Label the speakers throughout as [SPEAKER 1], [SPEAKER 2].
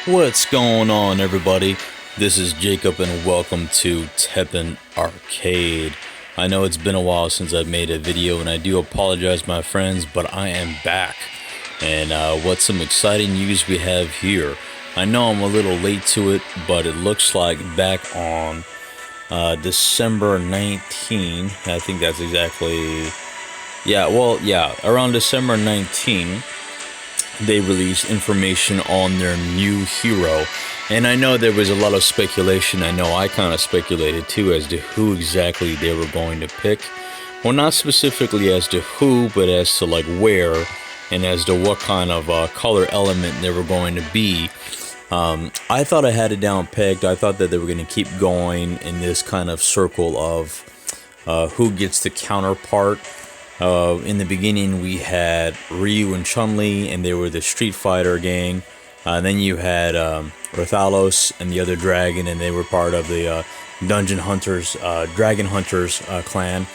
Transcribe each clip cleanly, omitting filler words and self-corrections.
[SPEAKER 1] What's going on, everybody? This is Jacob, and welcome to Teppen Arcade. I know it's been a while since I've made a video, and I do apologize, my friends, but I am back. And what's some exciting news we have here? I know I'm a little late to it, but it looks like back on December 19, I think that's exactly, around December 19, they released information on their new hero. And I know there was a lot of speculation. I know I kind of speculated too as to who exactly they were going to pick. Well, not specifically as to who, but as to like where and as to what kind of color element they were going to be. I thought I had it down pegged. I thought that they were going to keep going in this kind of circle of who gets the counterpart. In the beginning, we had Ryu and Chun-Li, and they were the Street Fighter gang. Then you had Rathalos and the other dragon, and they were part of the Dungeon Hunters, Dragon Hunters clan.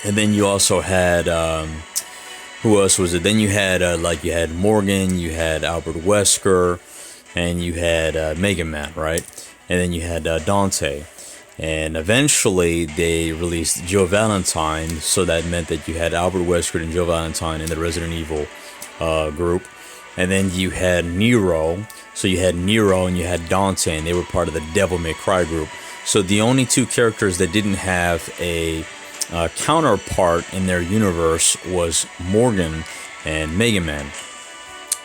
[SPEAKER 1] And then you also had, who else was it? Then you had, you had Morgan, you had Albert Wesker, and you had Mega Man, right? And then you had Dante. And eventually they released Joe Valentine, so that meant that you had Albert Wesker and Joe Valentine in the Resident Evil group. And then you had Nero, so you had Nero and you had Dante, and they were part of the Devil May Cry group. So the only two characters that didn't have a counterpart in their universe was Morgan and Mega Man.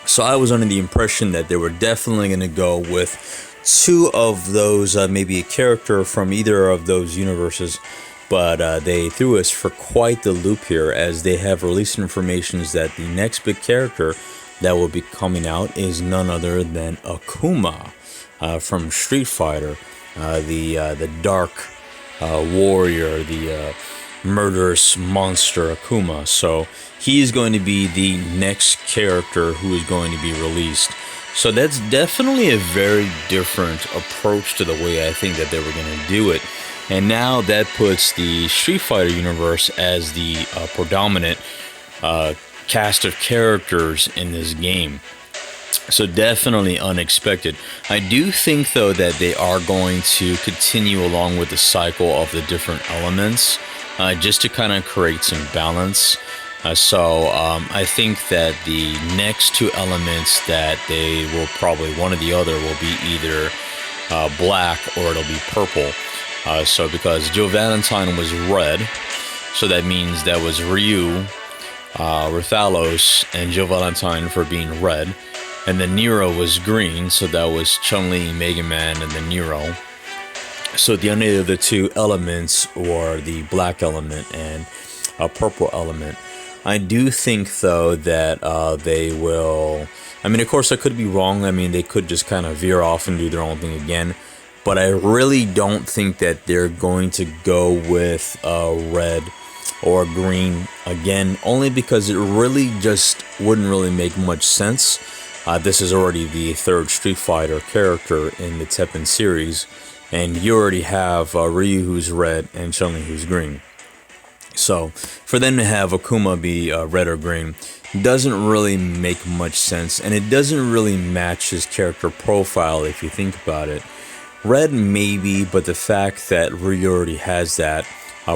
[SPEAKER 1] So I was under the impression that they were definitely going to go with two of those, maybe a character from either of those universes, but they threw us for quite the loop here, as they have released information that the next big character that will be coming out is none other than Akuma from Street Fighter, the dark warrior, the murderous monster Akuma. So he's going to be the next character who is going to be released. So that's definitely a very different approach to the way I think that they were going to do it. And now that puts the Street Fighter universe as the predominant cast of characters in this game. So definitely unexpected. I do think, though, that they are going to continue along with the cycle of the different elements just to kind of create some balance. So I think that the next two elements that they will probably, one or the other, will be either black or it'll be purple. So because Joe Valentine was red, so that means that was Ryu, Rathalos, and Joe Valentine for being red. And then Nero was green, so that was Chun-Li, Mega Man, and then Nero. So the only of the two elements were the black element and a purple element. I do think, though, that they will... I mean, of course, I could be wrong. I mean, they could just kind of veer off and do their own thing again. But I really don't think that they're going to go with red or green again, only because it really just wouldn't really make much sense. This is already the third Street Fighter character in the Teppen series, and you already have Ryu, who's red, and Chun-Li, who's green. So for them to have Akuma be red or green doesn't really make much sense, and it doesn't really match his character profile if you think about it. Red maybe, but the fact that Ryu already has that,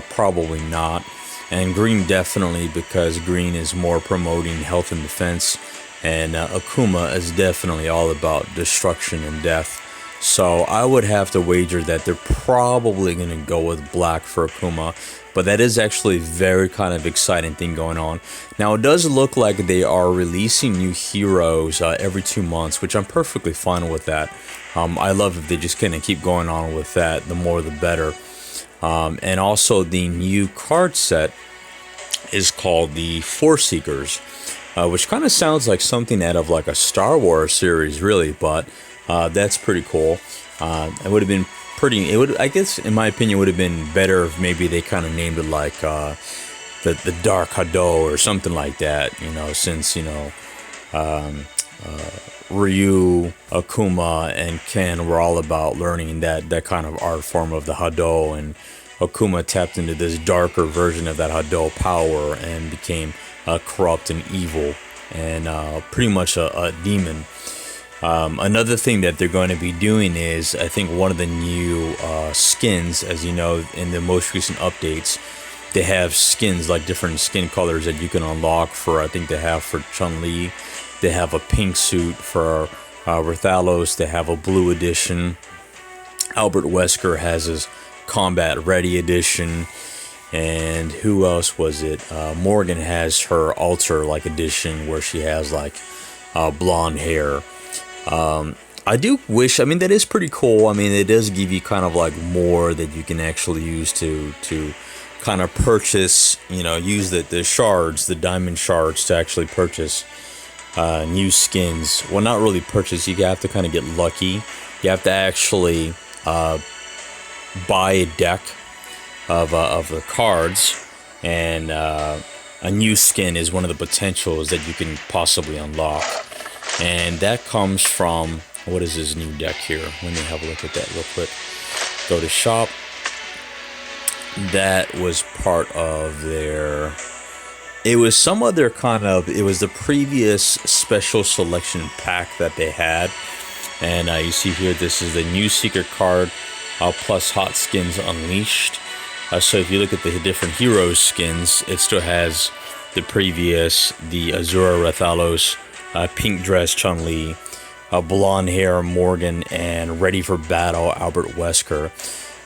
[SPEAKER 1] probably not. And green definitely, because green is more promoting health and defense, and Akuma is definitely all about destruction and death. So I would have to wager that they're probably going to go with black for Akuma. But that is actually a very kind of exciting thing going on. Now, it does look like they are releasing new heroes every 2 months, which I'm perfectly fine with that. I love if they just kind of keep going on with that. The more, the better. And also, the new card set is called the Force Seekers, which kind of sounds like something out of like a Star Wars series, really. But that's pretty cool. It would have been pretty, it would, I guess, in my opinion, would have been better if maybe they kind of named it like the Dark Hado or something like that, you know, since, you know, Ryu, Akuma, and Ken were all about learning that kind of art form of the Hado, and Akuma tapped into this darker version of that Hado power and became corrupt and evil and pretty much a demon. Another thing that they're going to be doing is, I think one of the new skins, as you know, in the most recent updates, they have skins, like different skin colors that you can unlock for, I think they have for Chun-Li. They have a pink suit for Rathalos. They have a blue edition. Albert Wesker has his combat ready edition. And who else was it? Morgan has her altar like edition where she has like blonde hair. I do wish, I mean, that is pretty cool. I mean, it does give you kind of like more that you can actually use to kind of purchase, you know, use the shards, the diamond shards to actually purchase new skins. Well, not really purchase, you have to kind of get lucky. You have to actually buy a deck of the cards, and a new skin is one of the potentials that you can possibly unlock. And that comes from, what is this new deck here? Let me have a look at that real quick. Go to shop. That was part of their, it was some other kind of, it was the previous special selection pack that they had. And you see here, this is the new secret card plus hot skins unleashed. So if you look at the different heroes skins, it still has the previous, the Azura Rathalos, pink dress Chun-Li, blonde hair Morgan, and ready for battle Albert Wesker.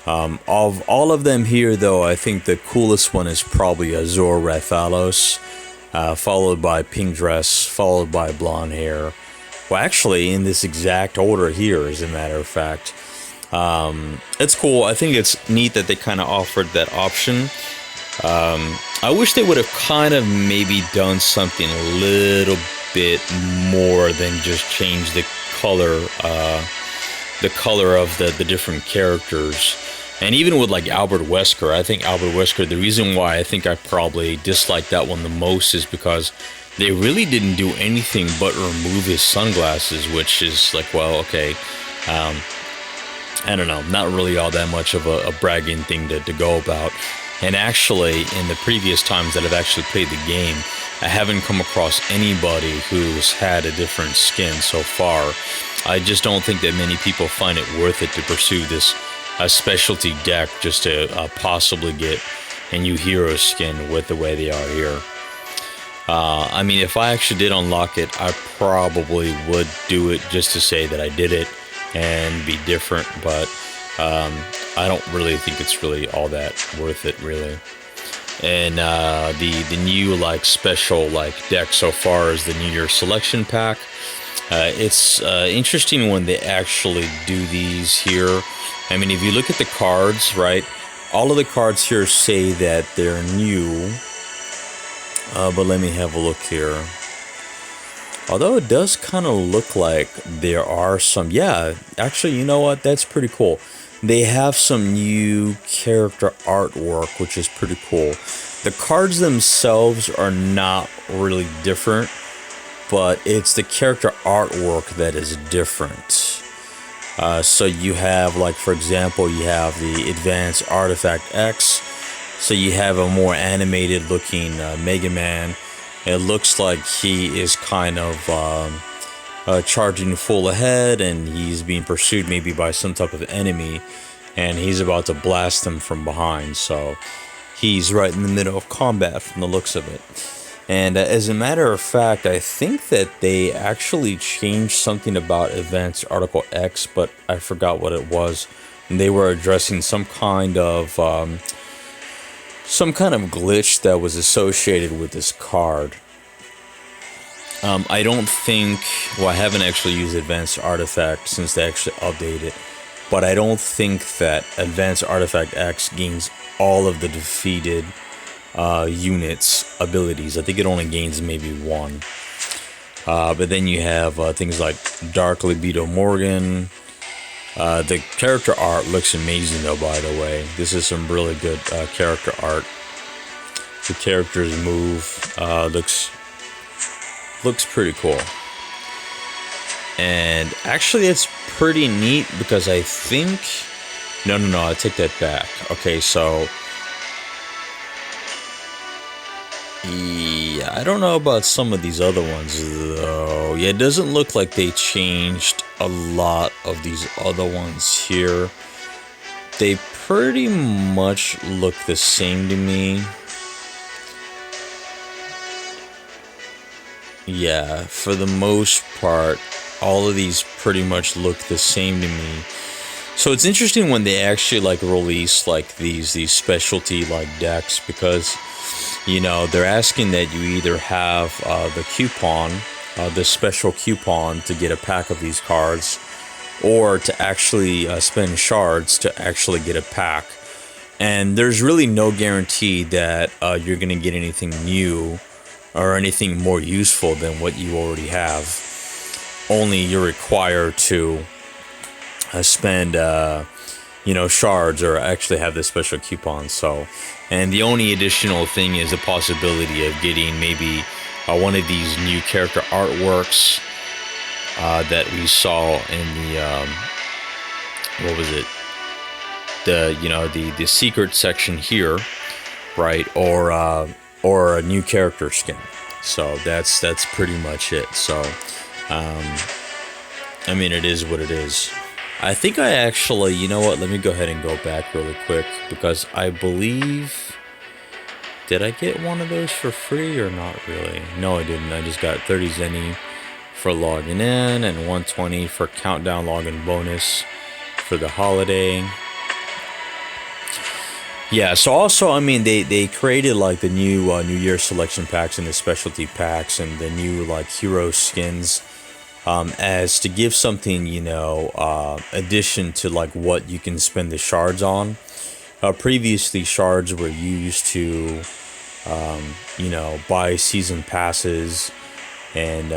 [SPEAKER 1] Of all of them here, though, I think the coolest one is probably Azura Rathalos, followed by pink dress, followed by blonde hair. Well, actually, in this exact order here, as a matter of fact. It's cool. I think it's neat that they kind of offered that option. I wish they would have kind of maybe done something a little bit more than just change the color of the different characters. And even with like Albert Wesker, I think Albert Wesker, the reason why I think I probably dislike that one the most is because they really didn't do anything but remove his sunglasses, which is like, well, okay. I don't know, not really all that much of a bragging thing to go about. And actually, in the previous times that I've actually played the game, I haven't come across anybody who's had a different skin so far. I just don't think that many people find it worth it to pursue this specialty deck just to possibly get a new hero skin with the way they are here. I mean, if I actually did unlock it, I probably would do it just to say that I did it and be different, but I don't really think it's really all that worth it, really. And the new like special like deck so far is the New Year selection pack. It's interesting when they actually do these here. I mean, if you look at the cards, right, all of the cards here say that they're new, but let me have a look here. Although it does kind of look like there are some, yeah, actually, you know what, that's pretty cool. They have some new character artwork, which is pretty cool. The cards themselves are not really different, but it's the character artwork that is different. So you have, like, for example, you have the Advanced Artifact X. So you have a more animated looking Mega Man. It looks like he is kind of charging full ahead, and he's being pursued maybe by some type of enemy, and he's about to blast him from behind. So he's right in the middle of combat from the looks of it. And as a matter of fact, I think that they actually changed something about Advanced Article X, but I forgot what it was. And they were addressing some kind of glitch that was associated with this card. I don't think, well, I haven't actually used Advanced Artifact since they actually updated it, but I don't think that Advanced Artifact X gains all of the defeated units' abilities. I think it only gains maybe one. But then you have things like Dark Libido Morgan. The character art looks amazing, though, by the way. This is some really good character art. The characters move, looks pretty cool. And actually, it's pretty neat because I think, no, I take that back. Okay, so Yeah, I don't know about some of these other ones though. Yeah, it doesn't look like they changed a lot of these other ones here. They pretty much look the same to me. Yeah, for the most part, all of these pretty much look the same to me. So it's interesting when they actually like release like these specialty like decks, because they're asking that you either have the coupon, the special coupon to get a pack of these cards, or to actually spend shards to actually get a pack. And there's really no guarantee that you're going to get anything new or anything more useful than what you already have. Only you're required to spend shards or actually have this special coupon. So, and the only additional thing is the possibility of getting maybe one of these new character artworks that we saw in the what was it, the secret section here, right? Or a new character skin. So that's pretty much it. So I mean, it is what it is. I think I actually, you know what, let me go ahead and go back really quick, because I believe, did I get one of those for free or not really? No, I didn't. I just got 30 zenny for logging in and 120 for countdown login bonus for the holiday. Yeah, so also, I mean, they created like the new New Year selection packs and the specialty packs and the new like hero skins, as to give something, addition to like what you can spend the shards on. Previously, shards were used to, buy season passes and,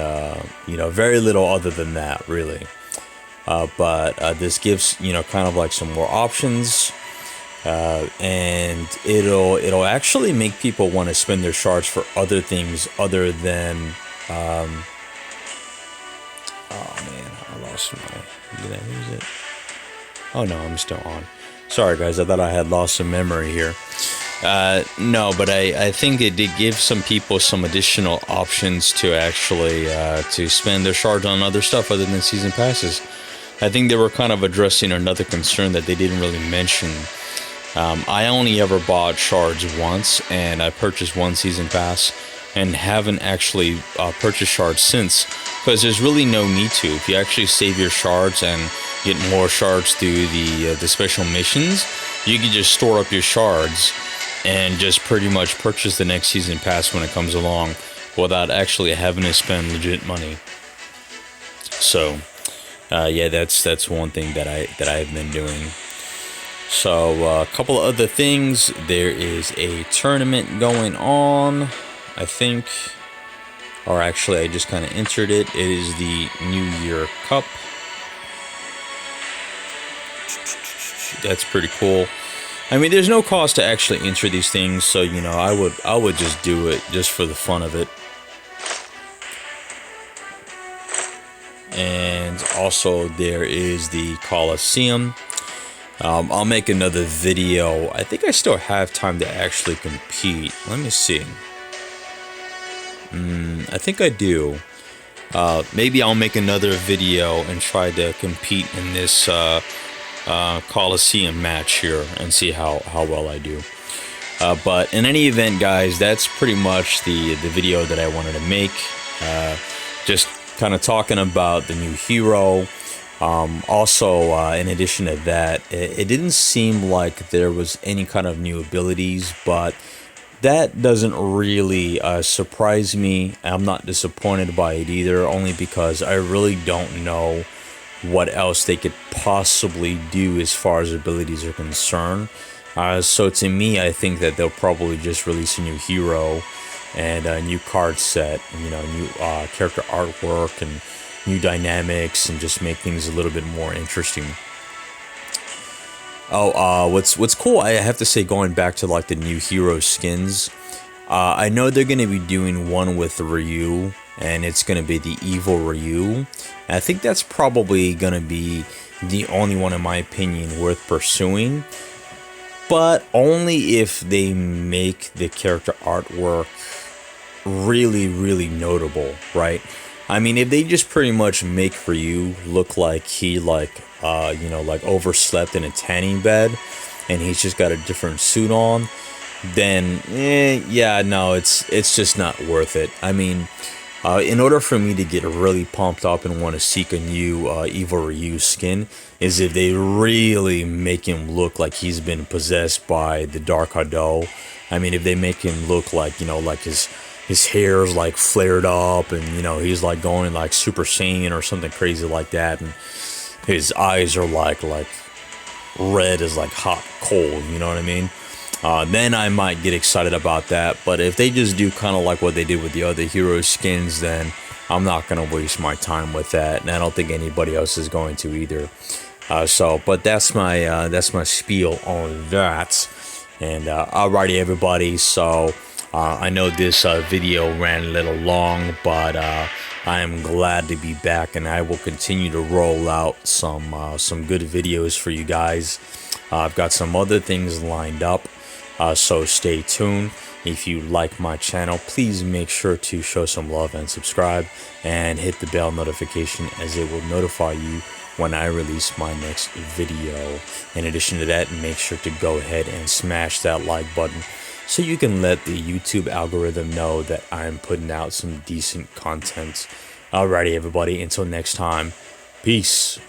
[SPEAKER 1] very little other than that, really. But this gives, kind of like some more options. And it'll actually make people want to spend their shards for other things other than oh man, I lost did I lose it? Oh no, I'm still on. Sorry guys, I thought I had lost some memory here. No, but I think it did give some people some additional options to actually to spend their shards on other stuff other than season passes. I think they were kind of addressing another concern that they didn't really mention. I only ever bought shards once, and I purchased one season pass and haven't actually purchased shards since, because there's really no need to. If you actually save your shards and get more shards through the special missions, you can just store up your shards and just pretty much purchase the next season pass when it comes along without actually having to spend legit money. So yeah, that's one thing that I've been doing. So a couple of other things. There is a tournament going on, I think, or actually I just kind of entered it. It is the New Year Cup. That's pretty cool. I mean, there's no cost to actually enter these things, so I would just do it just for the fun of it. And also there is the Coliseum. I'll make another video. I think I still have time to actually compete. Let me see. I think I do. Maybe I'll make another video and try to compete in this Coliseum match here and see how well I do. But in any event, guys, that's pretty much the video that I wanted to make. Just kind of talking about the new hero. Also, in addition to that, it didn't seem like there was any kind of new abilities, but that doesn't really surprise me. I'm not disappointed by it either, only because I really don't know what else they could possibly do as far as abilities are concerned. So to me, I think that they'll probably just release a new hero and a new card set, and, new character artwork and new dynamics, and just make things a little bit more interesting. Oh, what's cool, I have to say, going back to like the new hero skins, I know they're going to be doing one with Ryu, and it's going to be the evil Ryu. And I think that's probably going to be the only one, in my opinion, worth pursuing, but only if they make the character artwork really notable, right? I mean, if they just pretty much make Ryu look like he like overslept in a tanning bed, and he's just got a different suit on, then yeah, no, it's just not worth it. I mean, in order for me to get really pumped up and want to seek a new Evil Ryu skin, is if they really make him look like he's been possessed by the Dark Hado. I mean, if they make him look like, like his hair's like flared up, and he's like going like Super Saiyan or something crazy like that, and his eyes are like red as like hot coal. You know what I mean? Then I might get excited about that. But if they just do kind of like what they did with the other hero skins, then I'm not gonna waste my time with that, and I don't think anybody else is going to either. But that's my spiel on that. And alrighty, everybody. So I know this video ran a little long, but I am glad to be back, and I will continue to roll out some good videos for you guys. I've got some other things lined up. So stay tuned. If you like my channel, please make sure to show some love and subscribe, and hit the bell notification, as it will notify you when I release my next video. In addition to that, make sure to go ahead and smash that like button, so you can let the YouTube algorithm know that I'm putting out some decent content. Alrighty, everybody, until next time, peace.